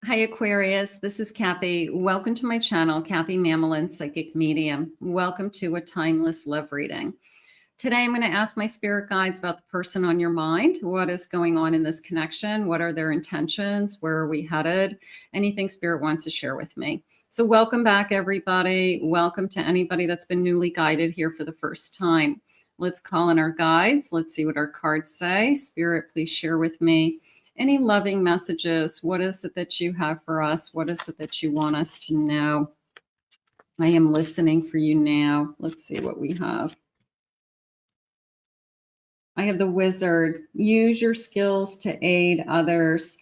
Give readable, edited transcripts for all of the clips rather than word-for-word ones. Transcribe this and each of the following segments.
Hi, Aquarius. This is Kathy. Welcome to my channel, Kathy Mamolen, Psychic Medium. Welcome to a timeless love reading. Today, I'm going to ask my spirit guides about the person on your mind. What is going on in this connection? What are their intentions? Where are we headed? Anything spirit wants to share with me. So welcome back, everybody. Welcome to anybody that's been newly guided here for the first time. Let's call in our guides. Let's see what our cards say. Spirit, please share with me any loving messages. What is it that you have for us? What is it that you want us to know? I am listening for you now. Let's see what we have. I have the Wizard. Use your skills to aid others.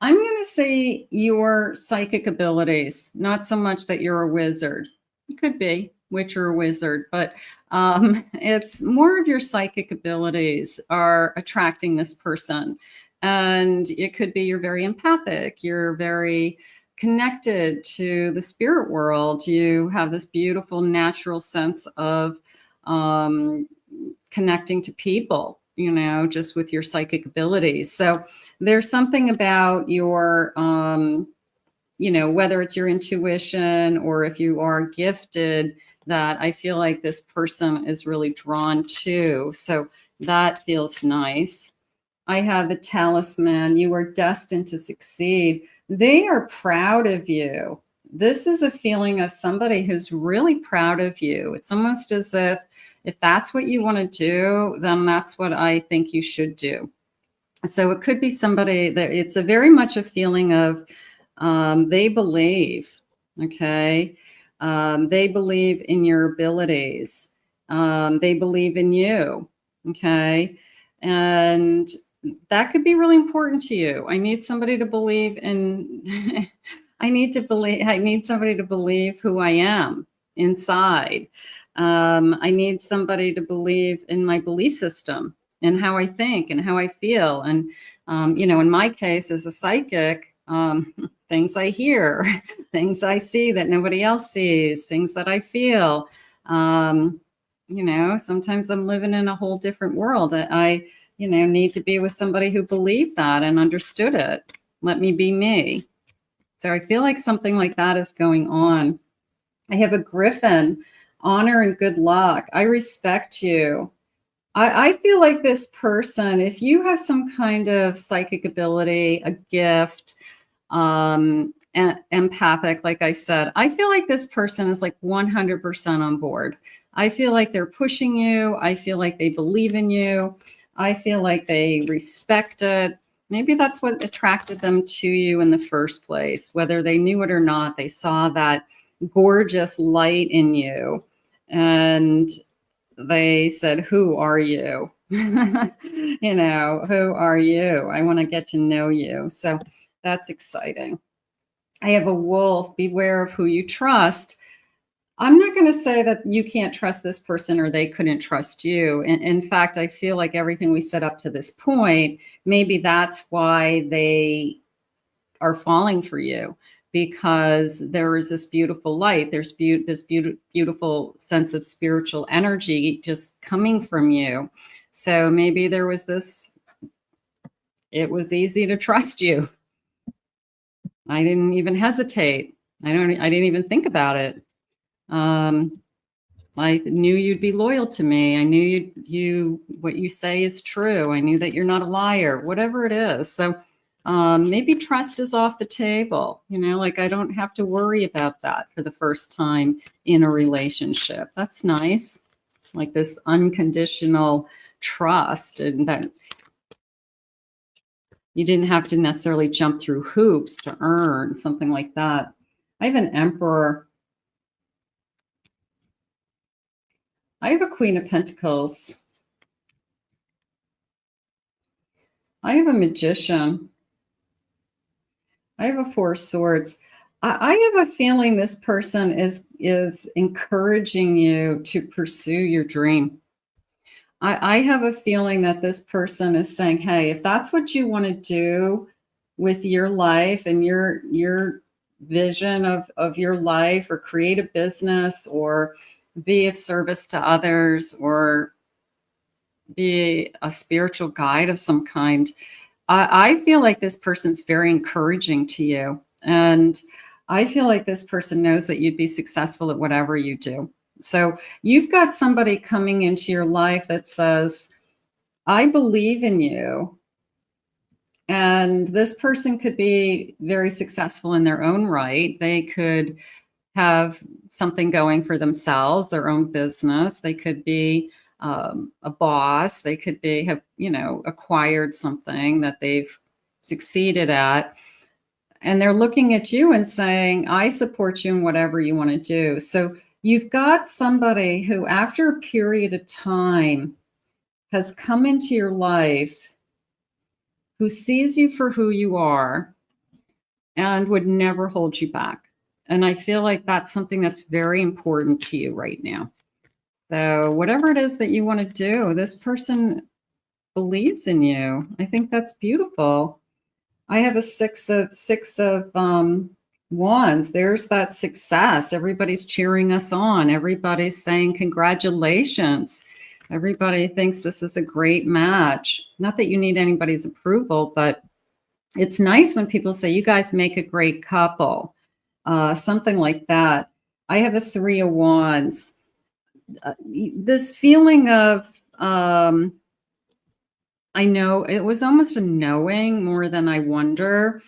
I'm going to say your psychic abilities, not so much that you're a wizard. You could be witch or a wizard, but it's more of your psychic abilities are attracting this person. And it could be you're very empathic. You're very connected to the spirit world. You have this beautiful natural sense of connecting to people, you know, just with your psychic abilities. So there's something about your, you know, whether it's your intuition or if you are gifted, that I feel like this person is really drawn to. So that feels nice. I have the Talisman. You are destined to succeed. They are proud of you. This is a feeling of somebody who's really proud of you. It's almost as if that's what you want to do, then that's what I think you should do. So it could be somebody that it's a very much a feeling of they believe, okay? They believe in your abilities. They believe in you, okay? And that could be really important to you. I need somebody to believe in, I need somebody to believe who I am inside. I need somebody to believe in my belief system and how I think and how I feel. And, you know, in my case as a psychic, things I hear, things I see that nobody else sees, things that I feel, you know, sometimes I'm living in a whole different world. I you know, need to be with somebody who believed that and understood it. Let me be me. So I feel like something like that is going on. I have a Griffin, honor and good luck. I respect you. I feel like this person, if you have some kind of psychic ability, a gift, and empathic, like I said, I feel like this person is like 100% on board. I feel like they're pushing you. I feel like they believe in you. I feel like they respect it. Maybe that's what attracted them to you in the first place. Whether they knew it or not, they saw that gorgeous light in you. And they said, who are you? You know, who are you? I want to get to know you. So that's exciting. I have a wolf. Beware of who you trust. I'm not going to say that you can't trust this person or they couldn't trust you. In fact, I feel like everything we said up to this point, maybe that's why they are falling for you, because there is this beautiful light. There's this beautiful sense of spiritual energy just coming from you. So maybe there was this, it was easy to trust you. I didn't even hesitate. I didn't even think about it. I knew you'd be loyal to me. I knew what you say is true. I knew that you're not a liar, whatever it is. So maybe trust is off the table. You know, like I don't have to worry about that for the first time in a relationship. That's nice. Like this unconditional trust, and that you didn't have to necessarily jump through hoops to earn something like that. I have an Emperor. I have a Queen of Pentacles. I have a Magician. I have a Four of Swords. I have a feeling this person is encouraging you to pursue your dream. I have a feeling that this person is saying, hey, if that's what you want to do with your life and your vision of your life, or create a business, or be of service to others, or be a spiritual guide of some kind, I feel like this person's very encouraging to you. And I feel like this person knows that you'd be successful at whatever you do. So you've got somebody coming into your life that says, I believe in you. And this person could be very successful in their own right. They could have something going for themselves, their own business. They could be a boss. They could have, acquired something that they've succeeded at. And they're looking at you and saying, I support you in whatever you want to do. So you've got somebody who, after a period of time, has come into your life, who sees you for who you are and would never hold you back. And I feel like that's something that's very important to you right now. So whatever it is that you want to do, this person believes in you. I think that's beautiful. I have a six of wands. There's that success. Everybody's cheering us on. Everybody's saying congratulations. Everybody thinks this is a great match. Not that you need anybody's approval, but it's nice when people say you guys make a great couple. Something like that. I have a 3 of wands. This feeling of, I know, it was almost a knowing more than I wonder.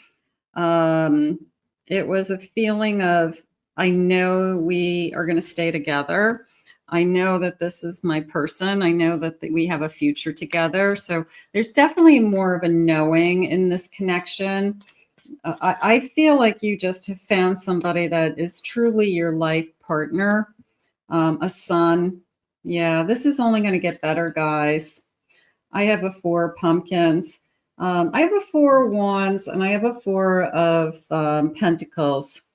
It was a feeling of, I know we are going to stay together. I know that this is my person. I know that we have a future together. So there's definitely more of a knowing in this connection. I feel like you just have found somebody that is truly your life partner, a son. Yeah, this is only going to get better, guys. I have a 4 of pumpkins. I have a 4 of wands, and I have a 4 of pentacles.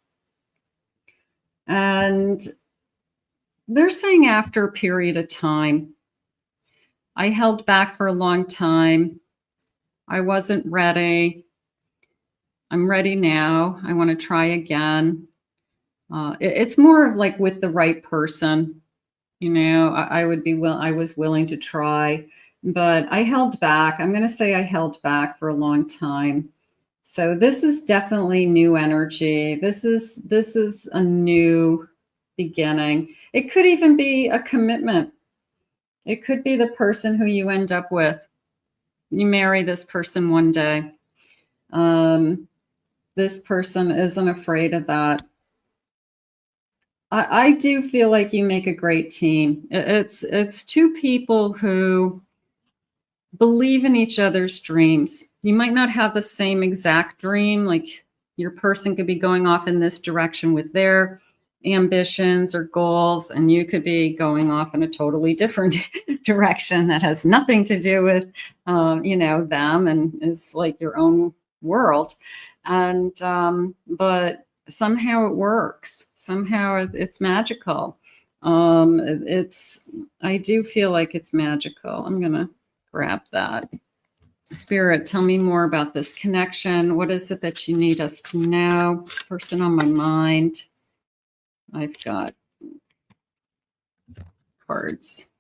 And they're saying after a period of time, I held back for a long time. I wasn't ready. I'm ready now. I want to try again. It's more of like with the right person. I was willing to try, but I held back. I'm going to say I held back for a long time. So this is definitely new energy. This is a new beginning. It could even be a commitment. It could be the person who you end up with. You marry this person one day. This person isn't afraid of that. I do feel like you make a great team. It's 2 people who believe in each other's dreams. You might not have the same exact dream. Like your person could be going off in this direction with their ambitions or goals, and you could be going off in a totally different direction that has nothing to do with, them and is like your own world. And, but somehow it works. Somehow it's magical. I do feel like it's magical. I'm going to grab that. Spirit, tell me more about this connection. What is it that you need us to know? Person on my mind. I've got cards.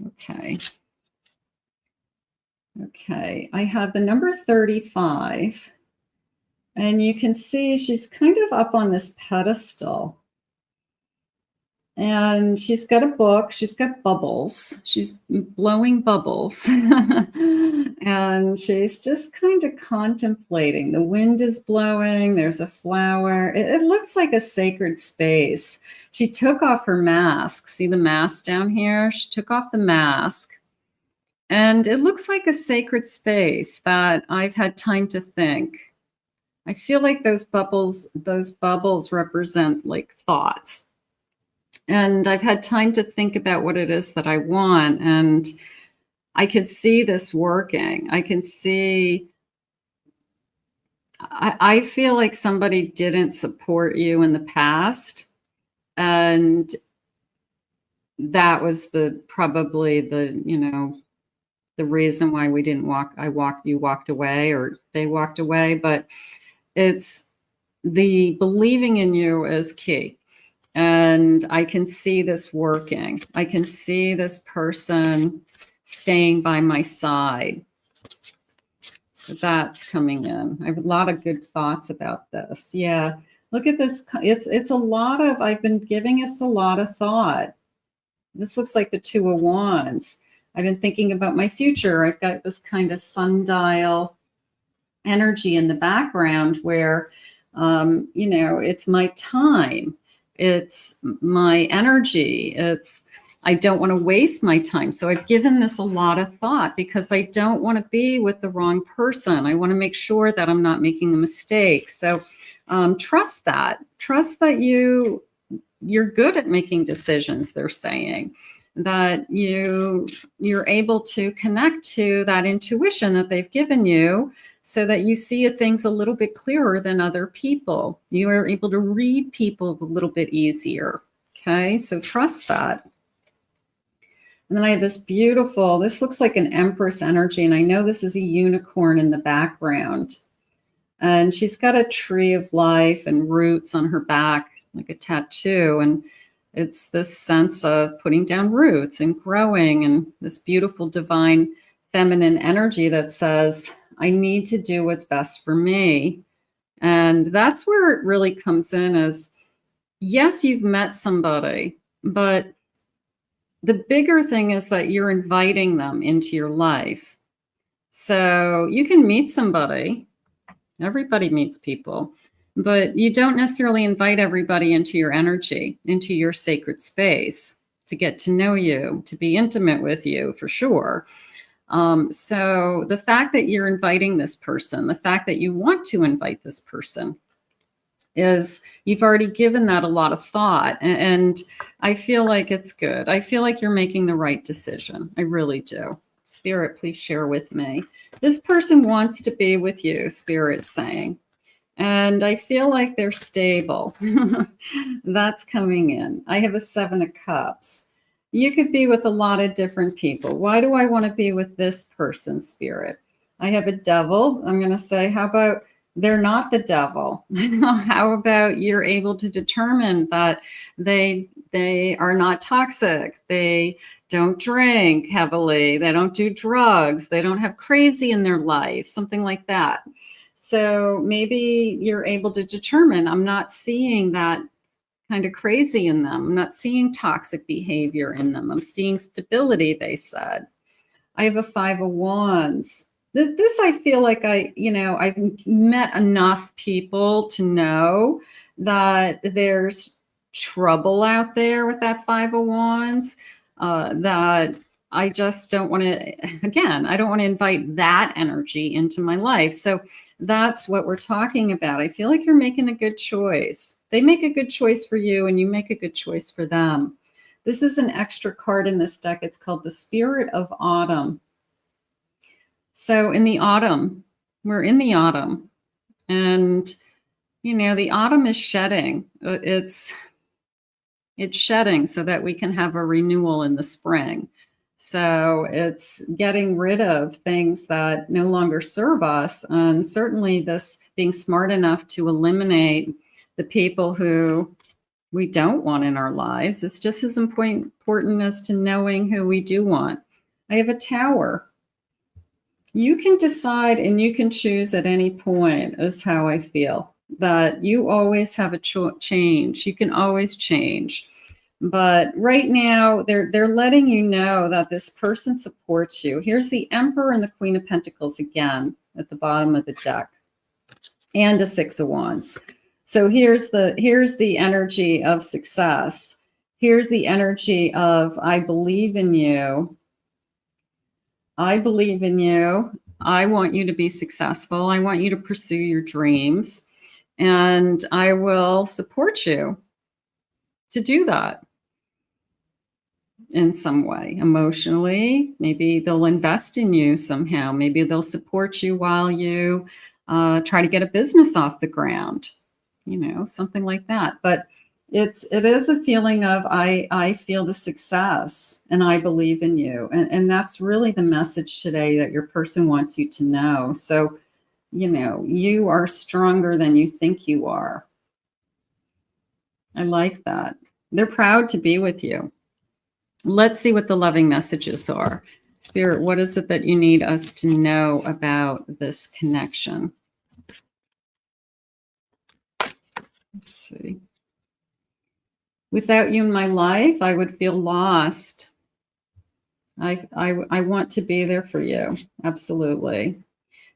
Okay. I have the number 35. And you can see she's kind of up on this pedestal. And she's got a book. She's got bubbles. She's blowing bubbles. And she's just kind of contemplating. The wind is blowing. There's a flower. It looks like a sacred space. She took off her mask. See the mask down here? She took off the mask. And it looks like a sacred space that I've had time to think. I feel like those bubbles represent like thoughts. And I've had time to think about what it is that I want. And I can see this working. I can see, I feel like somebody didn't support you in the past. And that was probably the reason why we didn't you walked away, or they walked away. But it's the believing in you is key. And I can see this working. I can see this person staying by my side. So that's coming in. I have a lot of good thoughts about this. Yeah. Look at this. It's a lot of, I've been giving us a lot of thought. This looks like the Two of Wands. I've been thinking about my future. I've got this kind of sundial energy in the background where, you know, it's my time. It's my energy. I don't want to waste my time. So I've given this a lot of thought because I don't want to be with the wrong person. I want to make sure that I'm not making a mistake. So trust that. Trust that you're good at making decisions, they're saying. That you're able to connect to that intuition that they've given you so that you see things a little bit clearer than other people. You are able to read people a little bit easier. Okay, so trust that. And then I have this beautiful, this looks like an Empress energy, and I know this is a unicorn in the background. And she's got a tree of life and roots on her back, like a tattoo. And it's this sense of putting down roots and growing, and this beautiful divine feminine energy that says, I need to do what's best for me. And that's where it really comes in as, yes, you've met somebody, but the bigger thing is that you're inviting them into your life. So you can meet somebody. Everybody meets people, but you don't necessarily invite everybody into your energy, into your sacred space to get to know you, to be intimate with you for sure. So the fact that you're inviting this person, the fact that you want to invite this person is you've already given that a lot of thought. And I feel like it's good. I feel like you're making the right decision. I really do. Spirit, please share with me. This person wants to be with you, Spirit's saying. And I feel like they're stable. That's coming in. I have a 7 of Cups. You could be with a lot of different people. Why do I want to be with this person, Spirit? I have a Devil. I'm going to say, how about they're not the devil? How about you're able to determine that they are not toxic. They don't drink heavily. They don't do drugs. They don't have crazy in their life, something like that. So maybe you're able to determine, I'm not seeing that kind of crazy in them. I'm not seeing toxic behavior in them. I'm seeing stability, they said. I have a 5 of Wands. This I feel like I've met enough people to know that there's trouble out there with that 5 of Wands, that I just don't want to, again, I don't want to invite that energy into my life. So that's what we're talking about. I feel like you're making a good choice. They make a good choice for you and you make a good choice for them. This is an extra card in this deck. It's called the Spirit of Autumn. So in the autumn, we're in the autumn, and, you know, the autumn is shedding. It's shedding so that we can have a renewal in the spring. So it's getting rid of things that no longer serve us. And certainly this being smart enough to eliminate the people who we don't want in our lives. It's just as important as to knowing who we do want. I have a Tower. You can decide and you can choose at any point, is how I feel, that you always have a change. You can always change. But right now, they're letting you know that this person supports you. Here's the Emperor and the Queen of Pentacles again at the bottom of the deck, and a 6 of Wands. So here's the energy of success. Here's the energy of, I believe in you. I believe in you. I want you to be successful. I want you to pursue your dreams. And I will support you to do that in some way, emotionally. Maybe they'll invest in you somehow. Maybe they'll support you while you try to get a business off the ground, you know, something like that. But it is a feeling of, I feel the success and I believe in you. And that's really the message today that your person wants you to know. So, you know, you are stronger than you think you are. I like that. They're proud to be with you. Let's see what the loving messages are. Spirit, what is it that you need us to know about this connection? Let's see. Without you in my life, I would feel lost. I want to be there for you. Absolutely.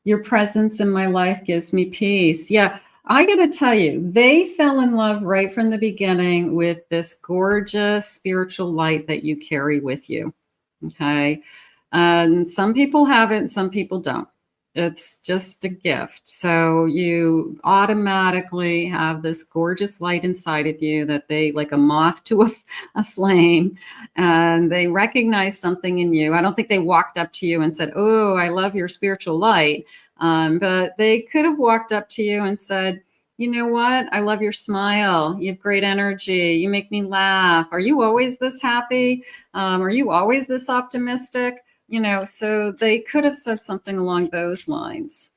Your presence in my life gives me peace. Yeah, I got to tell you, they fell in love right from the beginning with this gorgeous spiritual light that you carry with you. Okay. And some people have it and some people don't. It's just a gift. So you automatically have this gorgeous light inside of you that they, like a moth to a flame, and they recognize something in you. I don't think they walked up to you and said, "Oh, I love your spiritual light." But they could have walked up to you and said, "You know what? I love your smile. You have great energy. You make me laugh. Are you always this happy? Are you always this optimistic?" You know, so they could have said something along those lines.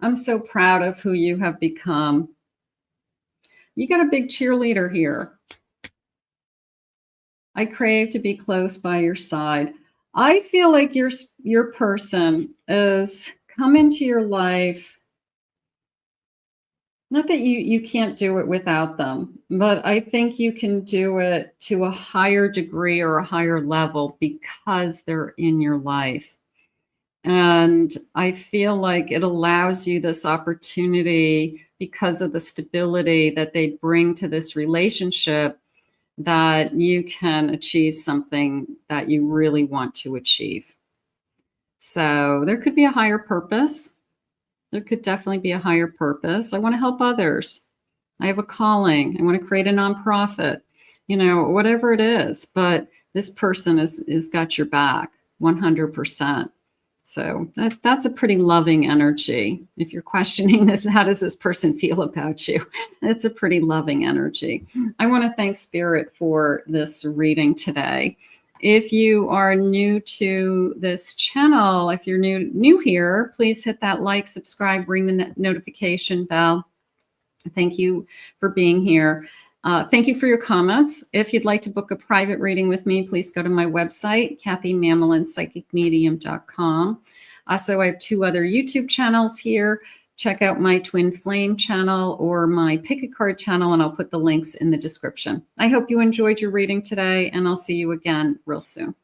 I'm so proud of who you have become. You got a big cheerleader here. I crave to be close by your side. I feel like your person is come into your life. Not that you can't do it without them, but I think you can do it to a higher degree or a higher level because they're in your life. And I feel like it allows you this opportunity because of the stability that they bring to this relationship, that you can achieve something that you really want to achieve. So there could be a higher purpose. There could definitely be a higher purpose. I want to help others. I have a calling. I want to create a nonprofit, you know, whatever it is. But this person is got your back 100%. So that's a pretty loving energy. If you're questioning this, how does this person feel about you? It's a pretty loving energy. I want to thank Spirit for this reading today. If you are new to this channel, if you're new here, please hit that like, subscribe, ring the notification bell. Thank you for being here. Thank you for your comments. If you'd like to book a private reading with me, please go to my website, KathyMamolenPsychicMedium.com. Also, I have 2 other YouTube channels here. Check out my Twin Flame channel or my Pick a Card channel, and I'll put the links in the description. I hope you enjoyed your reading today, and I'll see you again real soon.